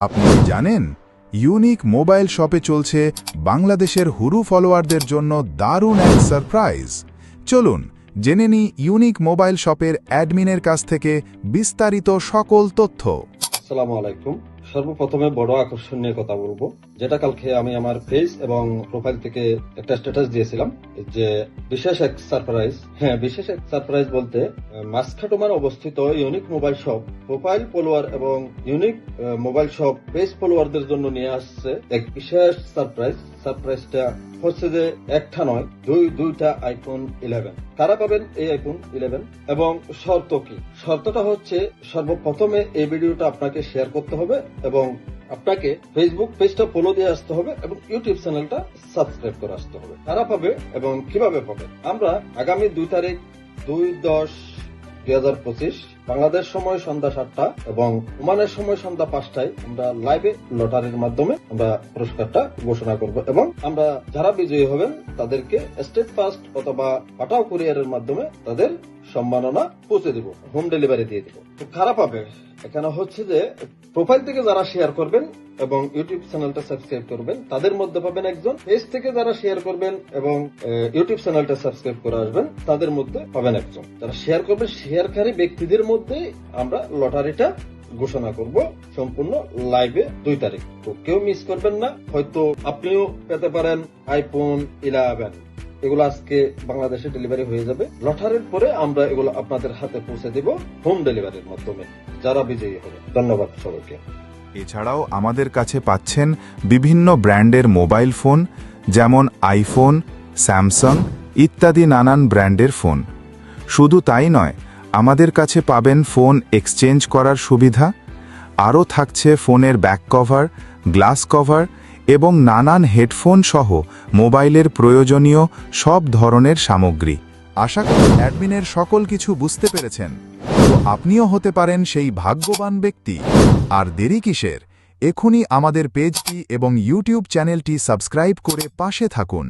আপনি কি জানেন ইউনিক মোবাইল শপে চলছে বাংলাদেশের হুরু ফলোয়ারদের জন্য দারুণ এক সারপ্রাইজ। চলুন জেনে নিই ইউনিক মোবাইল শপের অ্যাডমিনের কাছ থেকে বিস্তারিত সকল তথ্য। আসসালামু আলাইকুম। সর্বপ্রথমে বড় আকর্ষণ নিয়ে কথা বলবো, যেটা কালকে আমি আমার পেজ এবং প্রোফাইল থেকে একটা স্ট্যাটাস দিয়েছিলাম যে বিশেষ এক সারপ্রাইজ। হ্যাঁ, বিশেষ এক সারপ্রাইজ বলতে মাসখাটুমার অবস্থিত unique mobile shop profile follower এবং ইউনিক মোবাইল শপ পেজ ফলোয়ারদের জন্য নিয়ে আসছে এক বিশেষ সারপ্রাইজ। সারপ্রাইজটা হচ্ছে যে একটা নয়, দুইটা আইফোন 11। কারা পাবেন এই আইফোন 11 এবং শর্ত কি? শর্তটা হচ্ছে সর্বপ্রথমে এই ভিডিওটা আপনাকে শেয়ার করতে হবে এবং আপনাকে ফেসবুক পেজটা ফলো দিয়ে আসতে হবে এবং ইউটিউব চ্যানেলটা সাবস্ক্রাইব করে আসতে হবে। কারা পাবে এবং কিভাবে পাবে? আমরা আগামী 2 তারিখ 2/10/2025 বাংলাদেশ সময় সন্ধ্যা 7টা এবং ওমানের সময় সন্ধ্যা 5টায় আমরা লাইভে লটারির মাধ্যমে আমরা পুরস্কারটা ঘোষণা করব এবং আমরা যারা বিজয়ী হবেন তাদেরকে স্টেট ফাস্ট অথবা পাঠাও কুরিয়ারের মাধ্যমে তাদের সম্মাননা পৌঁছে দিব, হোম ডেলিভারি দিয়ে দিব। তো কারা পাবে? এখানে হচ্ছে যে প্রোফাইল থেকে যারা শেয়ার করবেন এবং ইউটিউব চ্যানেলটা সাবস্ক্রাইব করবেন তাদের মধ্যে পাবেন একজন। পেজ থেকে যারা শেয়ার করবেন এবং ইউটিউব চ্যানেলটা সাবস্ক্রাইব করে আসবেন তাদের মধ্যে পাবেন একজন। যারা শেয়ার করবেন শেয়ারকারী ব্যক্তিদের মধ্যে আমরা লটারিটা ঘোষণা করব সম্পূর্ণ লাইভে 2 তারিখ। তো কেউ মিস করবেন না। হয়তো আপনিও পেতে পারেন আইফোন 11। এগুলো আজকে বাংলাদেশে ডেলিভারি হয়ে যাবে। লটারির পরে আমরা এগুলো আপনাদের হাতে পৌঁছে দেব হোম ডেলিভারির মাধ্যমে যারা বিজয়ী হবে। ধন্যবাদ সবাইকে। এছাড়াও আমাদের কাছে পাচ্ছেন বিভিন্ন ব্র্যান্ডের মোবাইল ফোন, যেমন আইফোন, স্যামসাং ইত্যাদি নানান ব্র্যান্ডের ফোন। শুধু তাই নয়, আমাদের কাছে পাবেন ফোন এক্সচেঞ্জ করার সুবিধা। আরও থাকছে ফোনের ব্যাক কভার, গ্লাস কভার এবং নানান হেডফোন সহ মোবাইলের প্রয়োজনীয় সব ধরনের সামগ্রী। আশা করি অ্যাডমিনের সকল কিছু বুঝতে পেরেছেন। তো আপনিও হতে পারেন সেই ভাগ্যবান ব্যক্তি। আর দেরি কিসের? এখনই আমাদের পেজটি এবং ইউটিউব চ্যানেলটি সাবস্ক্রাইব করে পাশে থাকুন।